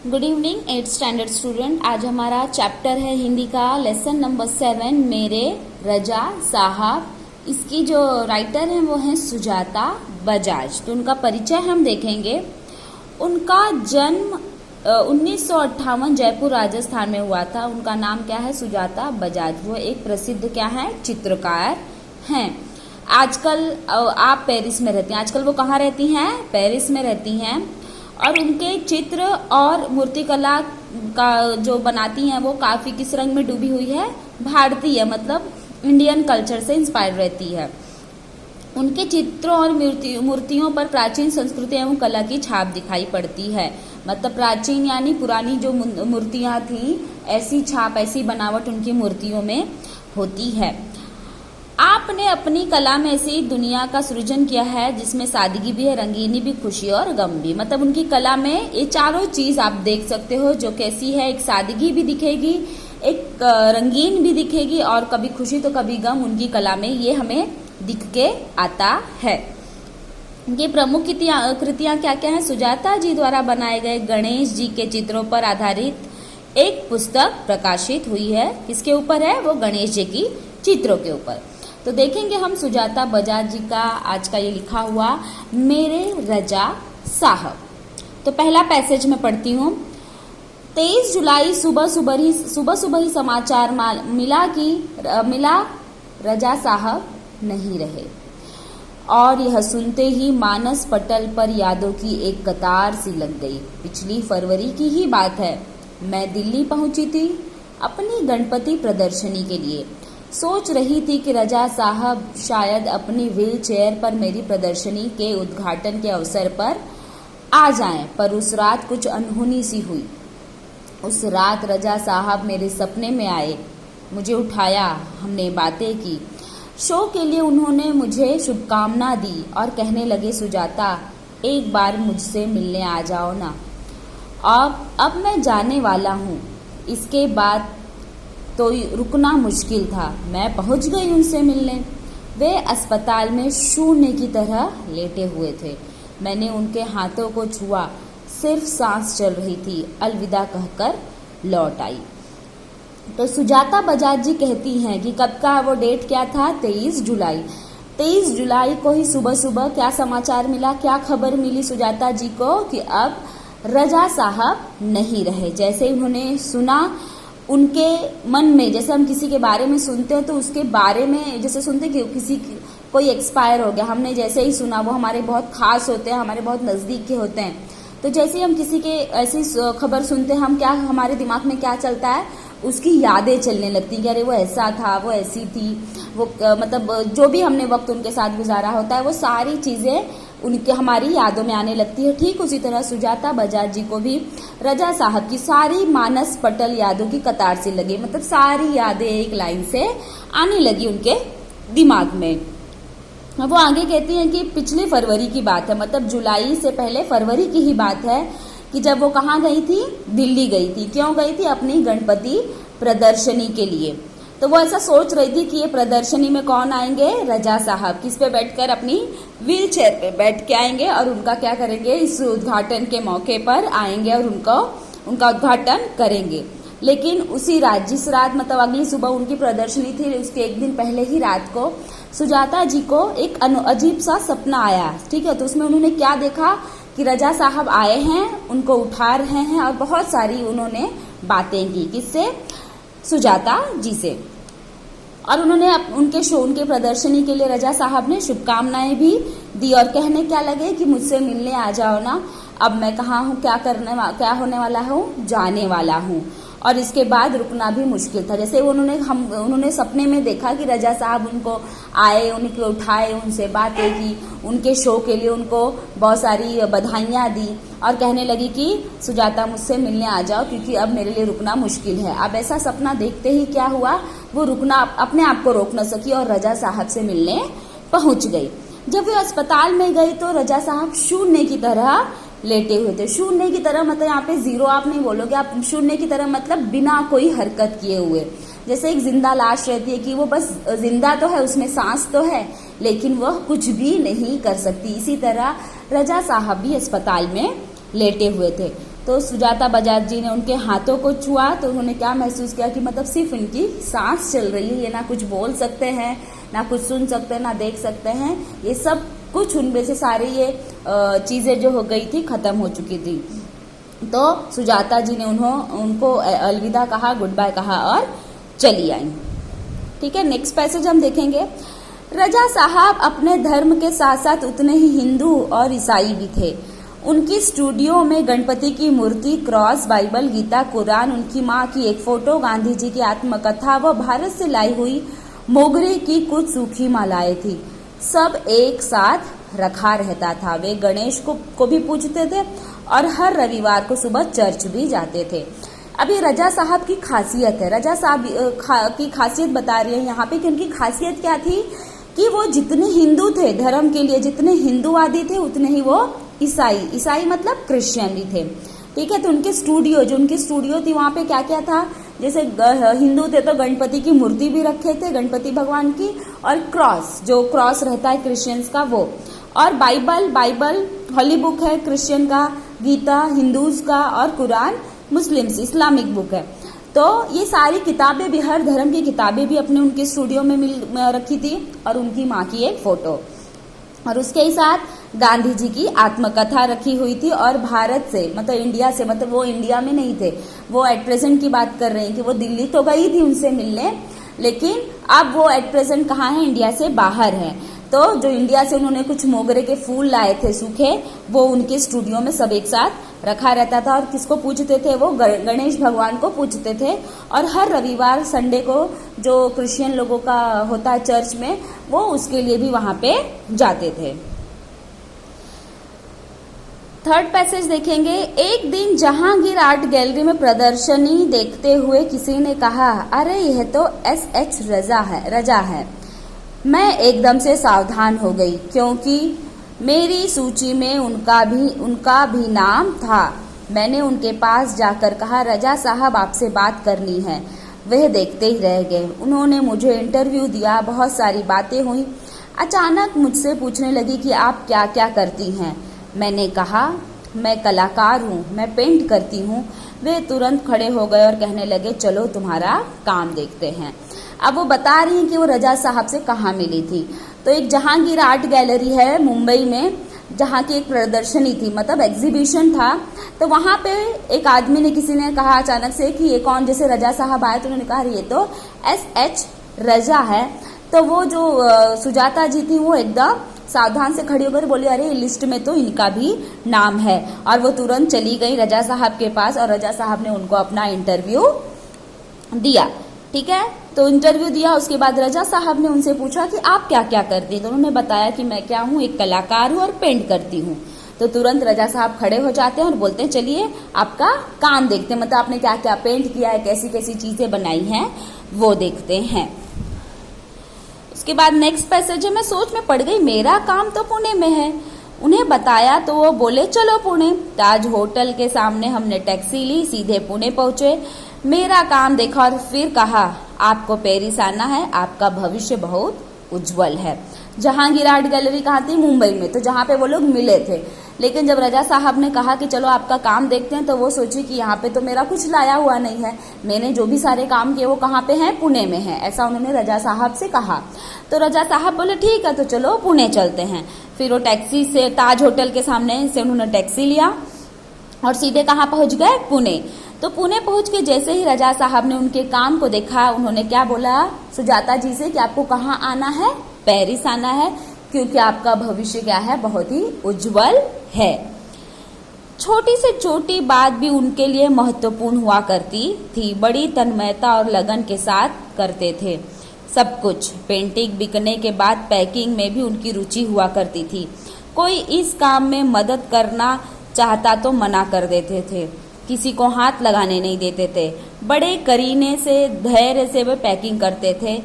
Good evening 8th standard student. आज हमारा chapter है हिंदी का लेसन नंबर 7 मेरे रजा साहब। इसकी जो राइटर हैं वो हैं सुजाता बजाज। तो उनका परिचय हम देखेंगे। उनका जन्म 1958 जयपुर राजस्थान में हुआ था। उनका नाम क्या है? सुजाता बजाज। वो एक प्रसिद्ध क्या है? चित्रकार हैं। आजकल आप पेरिस में रहती हैं। आजकल वो कहाँ रहती हैं? पेरिस में रहती हैं। और उनके चित्र और मूर्तिकला का जो बनाती हैं वो काफी किस रंग में डूबी हुई है? भारतीय, मतलब इंडियन कल्चर से इंस्पायर रहती है। उनके चित्रों और मूर्तियों पर प्राचीन संस्कृति एवं कला की छाप दिखाई पड़ती है। मतलब प्राचीन यानी पुरानी जो मूर्तियां थी, ऐसी छाप, ऐसी बनावट उनकी मूर्तियों में होती है। आपने अपनी कला में ऐसी दुनिया का सृजन किया है जिसमें सादगी भी है, रंगीनी भी, खुशी और गम भी। मतलब उनकी कला में ये चारों चीज आप देख सकते हो जो कैसी है। एक सादगी भी दिखेगी, एक रंगीन भी दिखेगी और कभी खुशी तो कभी गम उनकी कला में ये हमें दिख के आता है। ये प्रमुख कृतियां क्या क्या है? सुजाता जी द्वारा बनाए गए गणेश जी के चित्रों पर आधारित एक पुस्तक प्रकाशित हुई है। किसके ऊपर है? वो गणेश जी की चित्रों के ऊपर। तो देखेंगे हम सुजाता बजाज जी का आज का ये लिखा हुआ मेरे रजा साहब। तो पहला पैसेज में पढ़ती हूँ। 23 जुलाई सुबह सुबह ही समाचार मिला रजा साहब नहीं रहे। और यह सुनते ही मानस पटल पर यादों की एक कतार सी लग गई। पिछली फरवरी की ही बात है। मैं दिल्ली पहुंची थी अपनी गणपति प्रदर्शनी के लिए। सोच रही थी कि रजा साहब शायद अपनी व्हील चेयर पर मेरी प्रदर्शनी के उद्घाटन के अवसर पर आ जाएं, पर उस रात कुछ अनहोनी सी हुई। उस रात रजा साहब मेरे सपने में आए, मुझे उठाया, हमने बातें की। शो के लिए उन्होंने मुझे शुभकामना दी और कहने लगे, सुजाता एक बार मुझसे मिलने आ जाओ ना। अब मैं जाने वाला हूँ। इसके बाद तो रुकना मुश्किल था। मैं पहुंच गई उनसे मिलने। वे अस्पताल में शून्य की तरह लेटे हुए थे। मैंने उनके हाथों को छुआ, सिर्फ सांस चल रही थी। अलविदा कहकर लौट आई। तो सुजाता बजाज जी कहती हैं कि कब का वो डेट क्या था? 23 जुलाई। 23 जुलाई को ही सुबह सुबह क्या समाचार मिला, क्या खबर मिली सुजाता जी को कि अब रजा साहब नहीं रहे। जैसे उन्होंने सुना, उनके मन में, जैसे हम किसी के बारे में सुनते हैं तो उसके बारे में जैसे सुनते कि किसी कोई एक्सपायर हो गया, हमने जैसे ही सुना, वो हमारे बहुत खास होते हैं, हमारे बहुत नजदीक के होते हैं। तो जैसे ही हम किसी के ऐसी खबर सुनते हैं, हम क्या, हमारे दिमाग में क्या चलता है? उसकी यादें चलने लगती कि अरे वो ऐसा था, वो ऐसी थी, वो मतलब जो भी हमने वक्त उनके साथ गुजारा होता है वो सारी चीजें उनके हमारी यादों में आने लगती है। ठीक उसी तरह सुजाता बजाज जी को भी रजा साहब की सारी मानस पटल यादों की कतार से लगी। मतलब सारी यादें एक लाइन से आने लगी उनके दिमाग में। वो आगे कहती हैं कि पिछली फरवरी की बात है, मतलब जुलाई से पहले फरवरी की ही बात है कि जब वो कहाँ गई थी? दिल्ली गई थी। क्यों गई थी? अपनी गणपति प्रदर्शनी के लिए। तो वो ऐसा सोच रही थी कि ये प्रदर्शनी में कौन आएंगे? रजा साहब। किस पे बैठकर? अपनी व्हील चेयर पे बैठ के आएंगे और उनका क्या करेंगे? इस उद्घाटन के मौके पर आएंगे और उनका उद्घाटन करेंगे। लेकिन उसी रात, जिस रात मतलब अगली सुबह उनकी प्रदर्शनी थी, उसके एक दिन पहले ही रात को सुजाता जी को एक अजीब सा सपना आया। ठीक है, तो उसमें उन्होंने क्या देखा कि रजा साहब आए हैं, उनको उठा रहे हैं और बहुत सारी उन्होंने बातें की। किससे? सुजाता जी से। और उन्होंने उनके प्रदर्शनी के लिए रजा साहब ने शुभकामनाएं भी दी और कहने क्या लगे कि मुझसे मिलने आ जाओ ना। अब मैं कहाँ हूँ, क्या होने वाला हूँ? जाने वाला हूँ। और इसके बाद रुकना भी मुश्किल था। जैसे उन्होंने सपने में देखा कि रजा साहब उनको आए, उनके उठाए, उनसे बातें की, उनके शो के लिए उनको बहुत सारी बधाइयां दी और कहने लगी कि सुजाता मुझसे मिलने आ जाओ क्योंकि अब मेरे लिए रुकना मुश्किल है। अब ऐसा सपना देखते ही क्या हुआ? वो रुकना अपने आप को रोक न सकी और रजा साहब से मिलने पहुंच गई। जब वे अस्पताल में गई तो रजा साहब शून्य की तरह लेटे हुए थे। शून्य की तरह मतलब यहाँ पे जीरो आप नहीं बोलोगे, आप शून्य की तरह मतलब बिना कोई हरकत किए हुए। जैसे एक जिंदा लाश रहती है कि वो बस जिंदा तो है, उसमें सांस तो है, लेकिन वह कुछ भी नहीं कर सकती। इसी तरह रजा साहब भी अस्पताल में लेटे हुए थे। तो सुजाता बजाज जी ने उनके हाथों को छुआ तो उन्होंने क्या महसूस किया कि मतलब सिर्फ इनकी सांस चल रही है, ये ना कुछ बोल सकते हैं, ना कुछ सुन सकते हैं, ना देख सकते हैं, ये सब कुछ उनमें से सारी ये चीजें जो हो गई थी खत्म हो चुकी थी। तो सुजाता जी ने उनको अलविदा कहा, गुड बाय कहा और चली आई। ठीक है, नेक्स्ट पैसेज हम देखेंगे। रजा साहब अपने धर्म के साथ साथ उतने ही हिंदू और ईसाई भी थे। उनकी स्टूडियो में गणपति की मूर्ति, क्रॉस, बाइबल, गीता, कुरान, उनकी माँ की एक फोटो, गांधी जी की आत्मकथा व भारत से लाई हुई मोगरे की कुछ सूखी मालाएं थी। सब एक साथ रखा रहता था। वे गणेश को भी पूजते थे और हर रविवार को सुबह चर्च भी जाते थे। अभी रजा साहब की खासियत है, रजा साहब की खासियत बता रही है यहाँ पे कि उनकी खासियत क्या थी कि वो जितने हिंदू थे, धर्म के लिए जितने हिंदूवादी थे उतने ही वो ईसाई मतलब क्रिश्चियन भी थे। ठीक है, तो उनके जो उनकी स्टूडियो थी वहां पे क्या क्या था, जैसे हिंदू थे तो गणपति की मूर्ति भी रखे थे, गणपति भगवान की, और क्रॉस, जो क्रॉस रहता है क्रिश्चियंस का वो, और बाइबल होली बुक है क्रिश्चियन का, गीता हिंदूज का, और कुरान मुस्लिम्स इस्लामिक बुक है। तो ये सारी किताबें भी, हर धर्म की किताबें भी अपने उनके स्टूडियो में रखी थी, और उनकी माँ की एक फोटो, और उसके ही साथ गांधी जी की आत्मकथा रखी हुई थी। और भारत से मतलब इंडिया से, मतलब वो इंडिया में नहीं थे, वो एट प्रेजेंट की बात कर रहे हैं कि वो दिल्ली तो गई थी उनसे मिलने, लेकिन अब वो एट प्रेजेंट कहाँ है, इंडिया से बाहर है। तो जो इंडिया से उन्होंने कुछ मोगरे के फूल लाए थे सूखे, वो उनके स्टूडियो में सब एक साथ रखा रहता था। और किसको पूजते थे, वो गणेश भगवान को पूजते थे। और हर रविवार संडे को जो क्रिश्चियन लोगों का होता है चर्च में, वो उसके लिए भी वहां पे जाते थे। थर्ड पैसेज देखेंगे। एक दिन जहांगीर आर्ट गैलरी में प्रदर्शनी देखते हुए किसी ने कहा, अरे यह तो एस.एच. रजा है। मैं एकदम से सावधान हो गई क्योंकि मेरी सूची में उनका भी नाम था। मैंने उनके पास जाकर कहा, रजा साहब आपसे बात करनी है। वह देखते ही रह गए। उन्होंने मुझे इंटरव्यू दिया, बहुत सारी बातें हुई। अचानक मुझसे पूछने लगी कि आप क्या क्या करती हैं। मैंने कहा, मैं कलाकार हूँ, मैं पेंट करती हूँ। वे तुरंत खड़े हो गए और कहने लगे, चलो तुम्हारा काम देखते हैं। अब वो बता रही हैं कि वो रजा साहब से कहाँ मिली थी। तो एक जहांगीर आर्ट गैलरी है मुंबई में, जहाँ की एक प्रदर्शनी थी, मतलब एग्जीबिशन था। तो वहां पे एक आदमी ने, किसी ने कहा अचानक से कि ये कौन, जैसे रजा साहब आए तो उन्होंने कहा ये तो एस.एच. रजा है। तो वो जो सुजाता जी थी वो एकदम सावधान से खड़ी होकर बोली, अरे लिस्ट में तो इनका भी नाम है। और वो तुरंत चली गई रजा साहब के पास और रजा साहब ने उनको अपना इंटरव्यू दिया। ठीक है, तो इंटरव्यू दिया। उसके बाद रजा साहब ने उनसे पूछा कि आप क्या क्या करती हैं। तो उन्होंने बताया कि मैं क्या हूँ, एक कलाकार हूँ और पेंट करती हूँ। तो तुरंत रजा साहब खड़े हो जाते हैं और बोलते हैं, चलिए आपका काम देखते हैं, मतलब आपने क्या क्या पेंट किया है, कैसी कैसी चीजें बनाई हैं, वो देखते हैं। उसके बाद नेक्स्ट पैसेज है। मैं सोच में पड़ गई, मेरा काम तो पुणे में है। उन्हें बताया तो वो बोले, चलो पुणे। ताज होटल के सामने हमने टैक्सी ली, सीधे पुणे पहुंचे। मेरा काम देखा और फिर कहा, आपको पेरिस आना है, आपका भविष्य बहुत उज्जवल है। जहांगीर आर्ट गैलरी कहाँ थी, मुंबई में, तो जहाँ पे वो लोग मिले थे। लेकिन जब रजा साहब ने कहा कि चलो आपका काम देखते हैं, तो वो सोची कि यहाँ पे तो मेरा कुछ लाया हुआ नहीं है, मैंने जो भी सारे काम किए वो कहाँ पे हैं, पुणे में है, ऐसा उन्होंने रजा साहब से कहा। तो रजा साहब बोले, ठीक है तो चलो पुणे चलते हैं। फिर वो टैक्सी से, ताज होटल के सामने से उन्होंने टैक्सी लिया और सीधे कहाँ पहुंच गए, पुणे। तो पुणे पहुंच के जैसे ही रजा साहब ने उनके काम को देखा, उन्होंने क्या बोला सुजाता जी से कि आपको कहाँ आना है, पेरिस आना है, क्योंकि आपका भविष्य क्या है, बहुत ही उज्जवल है। छोटी से छोटी बात भी उनके लिए महत्वपूर्ण हुआ करती थी। बड़ी तन्मयता और लगन के साथ करते थे सब कुछ। पेंटिंग बिकने के बाद पैकिंग में भी उनकी रुचि हुआ करती थी। कोई इस काम में मदद करना चाहता तो मना कर देते थे, किसी को हाथ लगाने नहीं देते थे। बड़े करीने से, धैर्य से वे पैकिंग करते थे।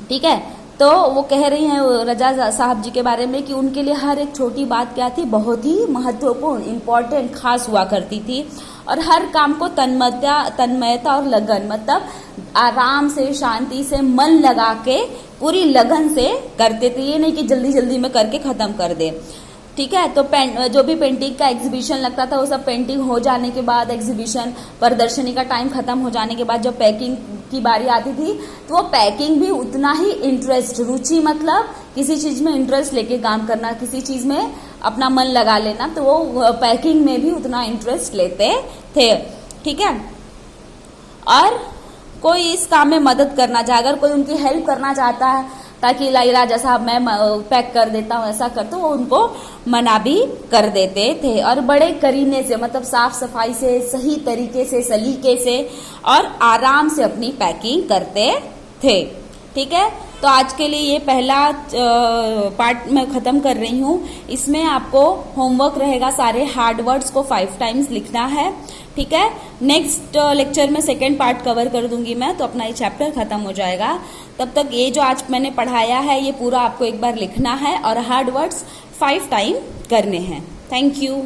ठीक है, तो वो कह रही हैं रजा साहब जी के बारे में कि उनके लिए हर एक छोटी बात क्या थी, बहुत ही महत्वपूर्ण, इम्पोर्टेंट, खास हुआ करती थी। और हर काम को तन्मयता और लगन, मतलब आराम से, शांति से, मन लगा के, पूरी लगन से करते थे। ये नहीं कि जल्दी जल्दी में करके खत्म कर दे। ठीक है। तो जो भी पेंटिंग का एग्जीबिशन लगता था वो सब पेंटिंग हो जाने के बाद, एग्जीबिशन प्रदर्शनी का टाइम खत्म हो जाने के बाद जब पैकिंग की बारी आती थी तो वो पैकिंग भी उतना ही इंटरेस्ट, रुचि मतलब किसी चीज में इंटरेस्ट लेके काम करना, किसी चीज में अपना मन लगा लेना, तो वो पैकिंग में भी उतना इंटरेस्ट लेते थे। ठीक है। और कोई इस काम में मदद करना चाहे, अगर कोई उनकी हेल्प करना चाहता है ताकि लाइरा जैसा मैं पैक कर देता हूँ ऐसा कर, तो वो उनको मना भी कर देते थे। और बड़े करीने से मतलब साफ सफाई से, सही तरीके से, सलीके से और आराम से अपनी पैकिंग करते थे। ठीक है। तो आज के लिए ये पहला पार्ट मैं खत्म कर रही हूँ। इसमें आपको होमवर्क रहेगा, सारे हार्ड वर्ड्स को 5 टाइम्स लिखना है। ठीक है। नेक्स्ट लेक्चर में सेकेंड पार्ट कवर कर दूंगी मैं, तो अपना ये चैप्टर खत्म हो जाएगा। तब तक ये जो आज मैंने पढ़ाया है ये पूरा आपको एक बार लिखना है और हार्ड वर्ड्स 5 टाइम करने हैं। Thank you.